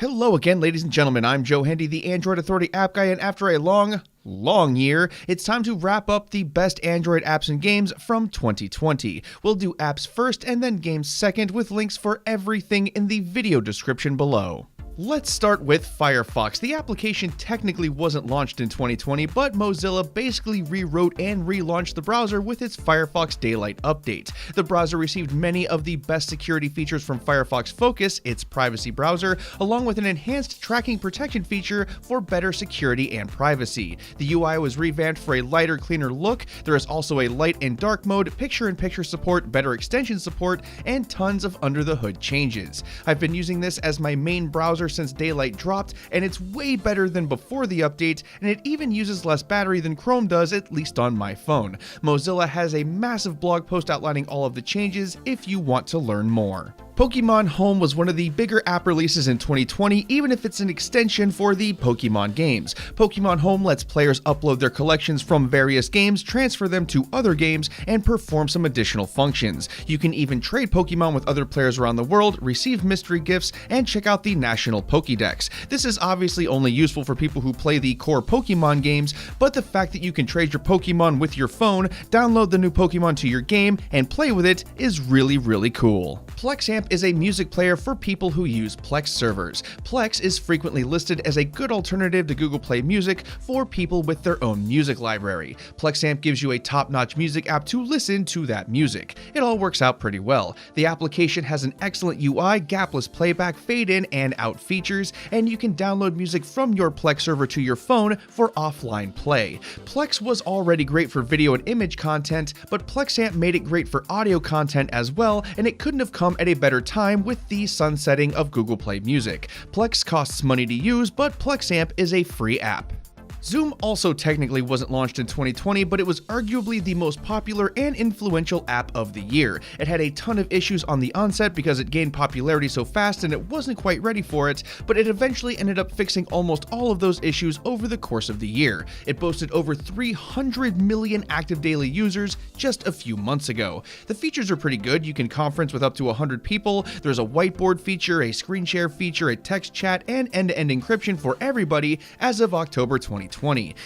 Hello again, ladies and gentlemen. I'm Joe Hendy, the Android Authority app guy, and after a long year, it's time to wrap up the best Android apps and games from 2020. We'll do apps first and then games second, with links for everything in the video description below. Let's start with Firefox. The application technically wasn't launched in 2020, but Mozilla basically rewrote and relaunched the browser with its Firefox Daylight update. The browser received many of the best security features from Firefox Focus, its privacy browser, along with an enhanced tracking protection feature for better security and privacy. The UI was revamped for a lighter, cleaner look. There is also a light and dark mode, picture-in-picture support, better extension support, and tons of under-the-hood changes. I've been using this as my main browser since Daylight dropped, and it's way better than before the update, and it even uses less battery than Chrome does, at least on my phone. Mozilla has a massive blog post outlining all of the changes if you want to learn more. Pokemon Home was one of the bigger app releases in 2020, even if it's an extension for the Pokemon games. Pokemon Home lets players upload their collections from various games, transfer them to other games, and perform some additional functions. You can even trade Pokemon with other players around the world, receive mystery gifts, and check out the National Pokédex. This is obviously only useful for people who play the core Pokemon games, but the fact that you can trade your Pokemon with your phone, download the new Pokemon to your game, and play with it is really cool. Plexamp is a music player for people who use Plex servers. Plex is frequently listed as a good alternative to Google Play Music for people with their own music library. Plexamp gives you a top-notch music app to listen to that music. It all works out pretty well. The application has an excellent UI, gapless playback, fade-in and out features, and you can download music from your Plex server to your phone for offline play. Plex was already great for video and image content, but Plexamp made it great for audio content as well, and it couldn't have come at a better time with the sunsetting of Google Play Music. Plex costs money to use, but Plexamp is a free app. Zoom also technically wasn't launched in 2020, but it was arguably the most popular and influential app of the year. It had a ton of issues on the onset because it gained popularity so fast and it wasn't quite ready for it, but it eventually ended up fixing almost all of those issues over the course of the year. It boasted over 300 million active daily users just a few months ago. The features are pretty good. You can conference with up to 100 people, there's a whiteboard feature, a screen share feature, a text chat, and end-to-end encryption for everybody as of October 2020.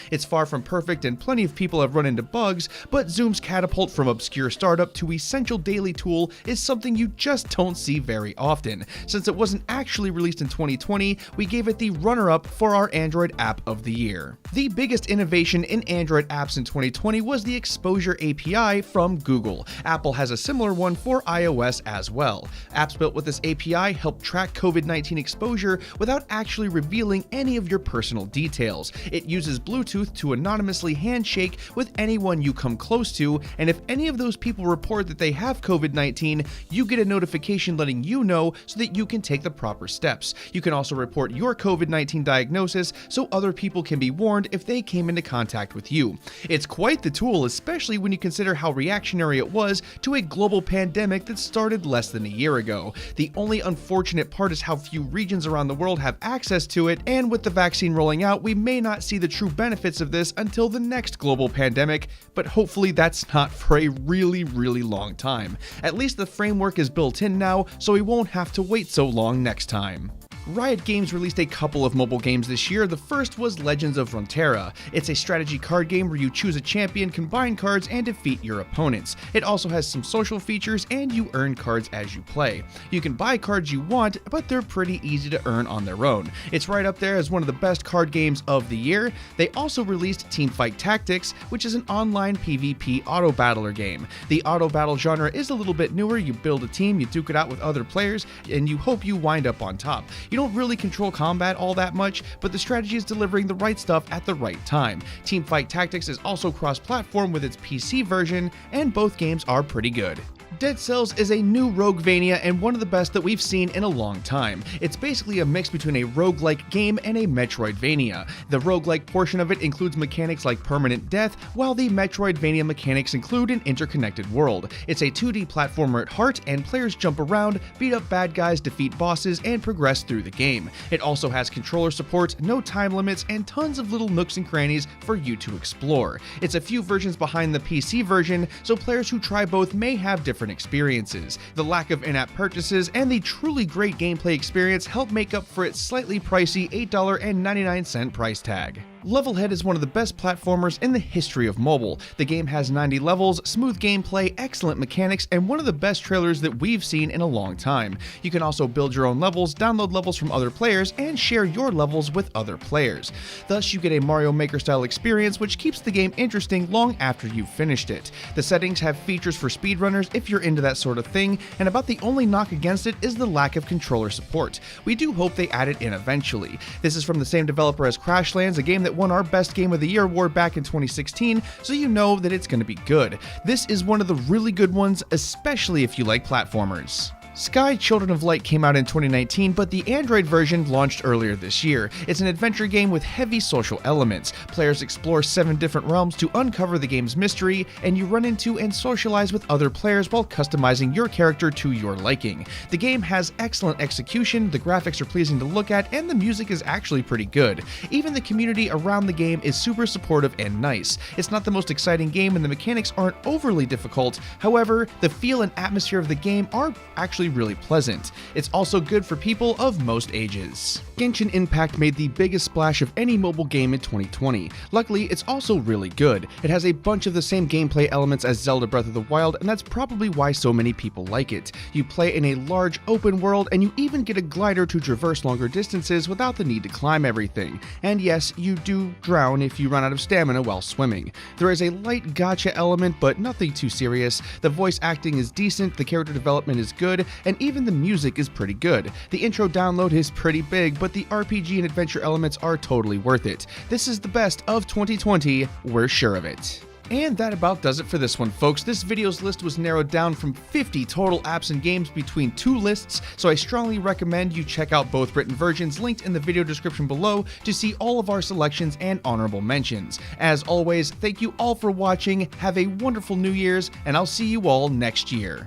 It's far from perfect and plenty of people have run into bugs, but Zoom's catapult from obscure startup to essential daily tool is something you just don't see very often. Since it wasn't actually released in 2020, we gave it the runner-up for our Android App of the Year. The biggest innovation in Android apps in 2020 was the Exposure API from Google. Apple has a similar one for iOS as well. Apps built with this API help track COVID-19 exposure without actually revealing any of your personal details. It uses Bluetooth to anonymously handshake with anyone you come close to, and if any of those people report that they have COVID-19, you get a notification letting you know so that you can take the proper steps. You can also report your COVID-19 diagnosis so other people can be warned if they came into contact with you. It's quite the tool, especially when you consider how reactionary it was to a global pandemic that started less than a year ago. The only unfortunate part is how few regions around the world have access to it, and with the vaccine rolling out, we may not see the true benefits of this until the next global pandemic, but hopefully that's not for a really long time. At least the framework is built in now, so we won't have to wait so long next time. Riot Games released a couple of mobile games this year. The first was Legends of Runeterra. It's a strategy card game where you choose a champion, combine cards, and defeat your opponents. It also has some social features, and you earn cards as you play. You can buy cards you want, but they're pretty easy to earn on their own. It's right up there as one of the best card games of the year. They also released Teamfight Tactics, which is an online PvP auto battler game. The auto battle genre is a little bit newer. You build a team, you duke it out with other players, and you hope you wind up on top. You don't really control combat all that much, but the strategy is delivering the right stuff at the right time. Teamfight Tactics is also cross-platform with its PC version, and both games are pretty good. Dead Cells is a new Roguevania and one of the best that we've seen in a long time. It's basically a mix between a roguelike game and a Metroidvania. The roguelike portion of it includes mechanics like permanent death, while the Metroidvania mechanics include an interconnected world. It's a 2D platformer at heart, and players jump around, beat up bad guys, defeat bosses, and progress through the game. It also has controller support, no time limits, and tons of little nooks and crannies for you to explore. It's a few versions behind the PC version, so players who try both may have different experiences. The lack of in-app purchases and the truly great gameplay experience help make up for its slightly pricey $8.99 price tag. Levelhead is one of the best platformers in the history of mobile. The game has 90 levels, smooth gameplay, excellent mechanics, and one of the best trailers that we've seen in a long time. You can also build your own levels, download levels from other players, and share your levels with other players. Thus, you get a Mario Maker style experience which keeps the game interesting long after you've finished it. The settings have features for speedrunners if you're into that sort of thing, and about the only knock against it is the lack of controller support. We do hope they add it in eventually. This is from the same developer as Crashlands, a game that won our Best Game of the Year award back in 2016, so you know that it's going to be good. This is one of the really good ones, especially if you like platformers. Sky Children of Light came out in 2019, but the Android version launched earlier this year. It's an adventure game with heavy social elements. Players explore 7 different realms to uncover the game's mystery, and you run into and socialize with other players while customizing your character to your liking. The game has excellent execution, the graphics are pleasing to look at, and the music is actually pretty good. Even the community around the game is super supportive and nice. It's not the most exciting game and the mechanics aren't overly difficult, however, the feel and atmosphere of the game are actually really pleasant. It's also good for people of most ages. Genshin Impact made the biggest splash of any mobile game in 2020. Luckily, it's also really good. It has a bunch of the same gameplay elements as Zelda Breath of the Wild, and that's probably why so many people like it. You play in a large open world, and you even get a glider to traverse longer distances without the need to climb everything. And yes, you do drown if you run out of stamina while swimming. There is a light gacha element, but nothing too serious. The voice acting is decent, the character development is good, and even the music is pretty good. The intro download is pretty big, but the RPG and adventure elements are totally worth it. This is the best of 2020, we're sure of it. And that about does it for this one, folks. This video's list was narrowed down from 50 total apps and games between 2 lists, so I strongly recommend you check out both written versions linked in the video description below to see all of our selections and honorable mentions. As always, thank you all for watching, have a wonderful New Year's, and I'll see you all next year.